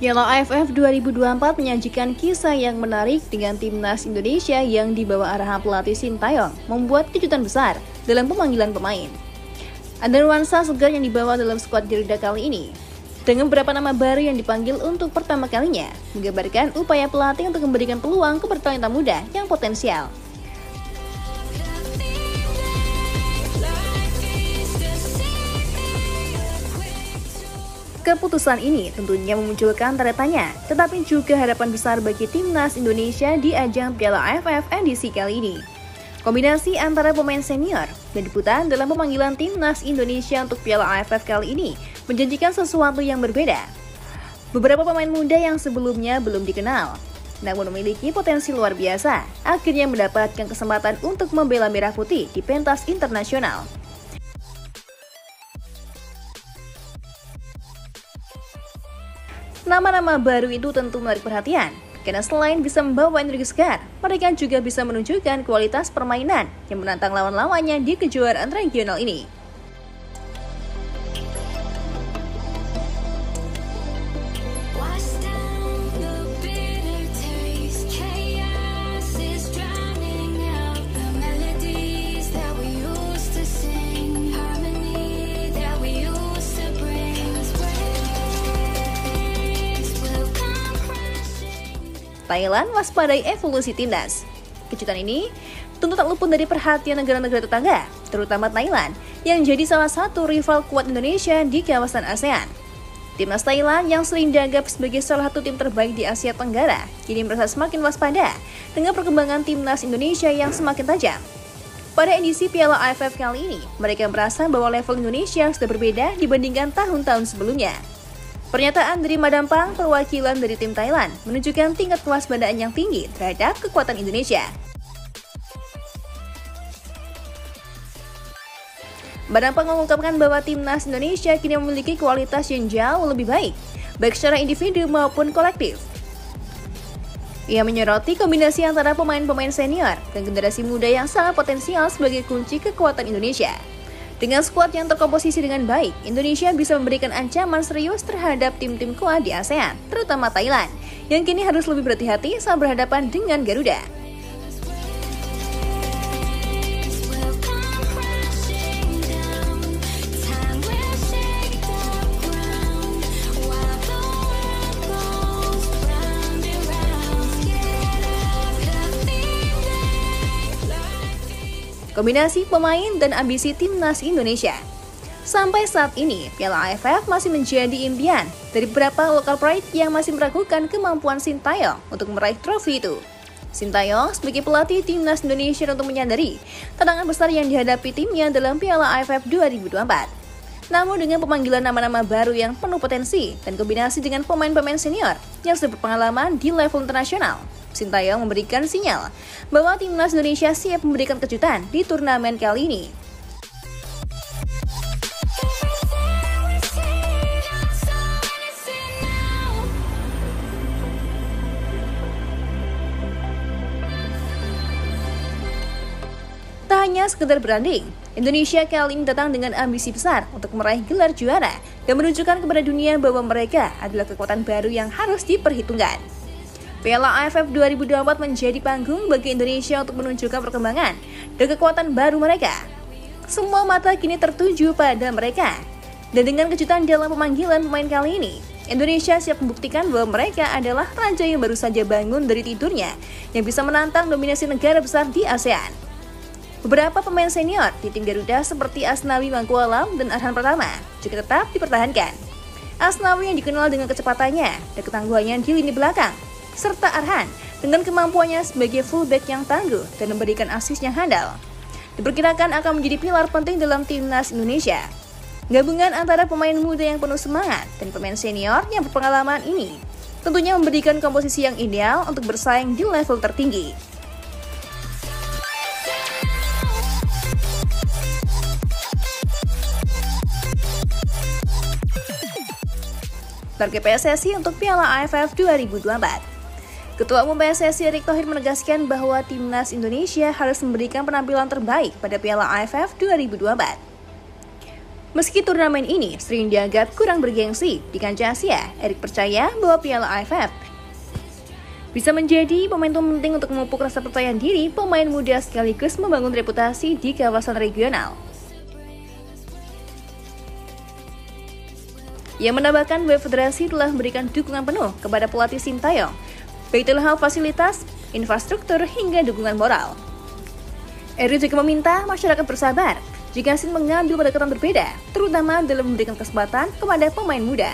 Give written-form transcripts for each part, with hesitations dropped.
Piala AFF 2024 menyajikan kisah yang menarik dengan timnas Indonesia yang dibawa arahan pelatih Sintayong membuat kejutan besar dalam pemanggilan pemain. Ada nuansa segar yang dibawa dalam skuad Garuda kali ini, dengan beberapa nama baru yang dipanggil untuk pertama kalinya, menggambarkan upaya pelatih untuk memberikan peluang kepada talenta muda yang potensial. Keputusan ini tentunya memunculkan tanda tanya, tetapi juga harapan besar bagi timnas Indonesia di ajang Piala AFF edisi kali ini. Kombinasi antara pemain senior dan debutan dalam pemanggilan timnas Indonesia untuk Piala AFF kali ini menjanjikan sesuatu yang berbeda. Beberapa pemain muda yang sebelumnya belum dikenal, namun memiliki potensi luar biasa, akhirnya mendapatkan kesempatan untuk membela merah putih di pentas internasional. Nama-nama baru itu tentu menarik perhatian, karena selain bisa membawa energi segar, mereka juga bisa menunjukkan kualitas permainan yang menantang lawan-lawannya di kejuaraan regional ini. Thailand waspadai evolusi timnas. Kejutan ini tentu tak luput dari perhatian negara-negara tetangga, terutama Thailand, yang jadi salah satu rival kuat Indonesia di kawasan ASEAN. Timnas Thailand yang sering dianggap sebagai salah satu tim terbaik di Asia Tenggara, kini merasa semakin waspada dengan perkembangan timnas Indonesia yang semakin tajam. Pada edisi Piala AFF kali ini, mereka merasa bahwa level Indonesia sudah berbeda dibandingkan tahun-tahun sebelumnya. Pernyataan dari Madam Pang, perwakilan dari tim Thailand, menunjukkan tingkat kewaspadaan yang tinggi terhadap kekuatan Indonesia. Madam Pang mengungkapkan bahwa timnas Indonesia kini memiliki kualitas yang jauh lebih baik, baik secara individu maupun kolektif. Ia menyoroti kombinasi antara pemain-pemain senior dan generasi muda yang sangat potensial sebagai kunci kekuatan Indonesia. Dengan skuad yang terkomposisi dengan baik, Indonesia bisa memberikan ancaman serius terhadap tim-tim kuat di ASEAN, terutama Thailand, yang kini harus lebih berhati-hati saat berhadapan dengan Garuda. Kombinasi pemain dan ambisi timnas Indonesia. Sampai saat ini, Piala AFF masih menjadi impian dari beberapa local pride yang masih meragukan kemampuan Sintayong untuk meraih trofi itu. Sintayong sebagai pelatih timnas Indonesia tentu menyadari tantangan besar yang dihadapi timnya dalam Piala AFF 2024. Namun dengan pemanggilan nama-nama baru yang penuh potensi dan kombinasi dengan pemain-pemain senior yang sudah berpengalaman di level internasional, Sintayong memberikan sinyal bahwa timnas Indonesia siap memberikan kejutan di turnamen kali ini. Tak hanya sekedar bertanding, Indonesia kali ini datang dengan ambisi besar untuk meraih gelar juara dan menunjukkan kepada dunia bahwa mereka adalah kekuatan baru yang harus diperhitungkan. Piala AFF 2024 menjadi panggung bagi Indonesia untuk menunjukkan perkembangan dan kekuatan baru mereka. Semua mata kini tertuju pada mereka. Dan dengan kejutan dalam pemanggilan pemain kali ini, Indonesia siap membuktikan bahwa mereka adalah raja yang baru saja bangun dari tidurnya yang bisa menantang dominasi negara besar di ASEAN. Beberapa pemain senior di tim Garuda seperti Asnawi Mangkualam dan Arhan Pratama juga tetap dipertahankan. Asnawi yang dikenal dengan kecepatannya dan ketangguhannya di lini belakang, serta Arhan dengan kemampuannya sebagai fullback yang tangguh dan memberikan asis yang handal, diperkirakan akan menjadi pilar penting dalam timnas Indonesia. Gabungan antara pemain muda yang penuh semangat dan pemain senior yang berpengalaman ini tentunya memberikan komposisi yang ideal untuk bersaing di level tertinggi. Target PSSI untuk Piala AFF 2024. Ketua Umum PSSI Erick Thohir menegaskan bahwa timnas Indonesia harus memberikan penampilan terbaik pada Piala AFF 2024. Meski turnamen ini sering dianggap kurang bergengsi di kancah Asia, Erik percaya bahwa Piala AFF bisa menjadi momentum penting untuk memupuk rasa percaya diri pemain muda sekaligus membangun reputasi di kawasan regional. Ia menambahkan bahwa federasi telah memberikan dukungan penuh kepada pelatih Sintayong, baik dalam hal fasilitas, infrastruktur, hingga dukungan moral. Erik juga meminta masyarakat bersabar jika Sin mengambil pendekatan berbeda, terutama dalam memberikan kesempatan kepada pemain muda.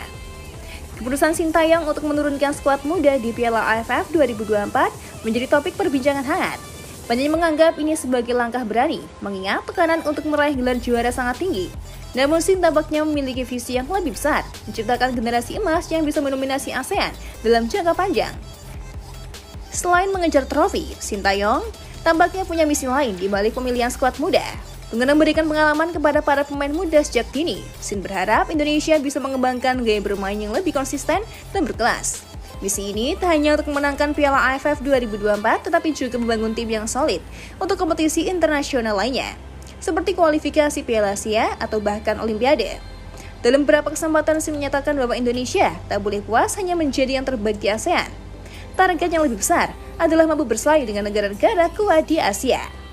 Keputusan Sintayong untuk menurunkan skuad muda di Piala AFF 2024 menjadi topik perbincangan hangat. Banyak yang menganggap ini sebagai langkah berani, mengingat tekanan untuk meraih gelar juara sangat tinggi. Namun Sin tampaknya memiliki visi yang lebih besar, menciptakan generasi emas yang bisa mendominasi ASEAN dalam jangka panjang. Selain mengejar trofi, Sintayong tampaknya punya misi lain di balik pemilihan skuad muda. Dengan memberikan pengalaman kepada para pemain muda sejak dini, Sin berharap Indonesia bisa mengembangkan gaya bermain yang lebih konsisten dan berkelas. Misi ini tak hanya untuk memenangkan Piala AFF 2024, tetapi juga membangun tim yang solid untuk kompetisi internasional lainnya, seperti kualifikasi Piala Asia atau bahkan Olimpiade. Dalam beberapa kesempatan, Sin menyatakan bahwa Indonesia tak boleh puas hanya menjadi yang terbaik di ASEAN. Target yang lebih besar adalah mampu bersaing dengan negara-negara kuat di Asia.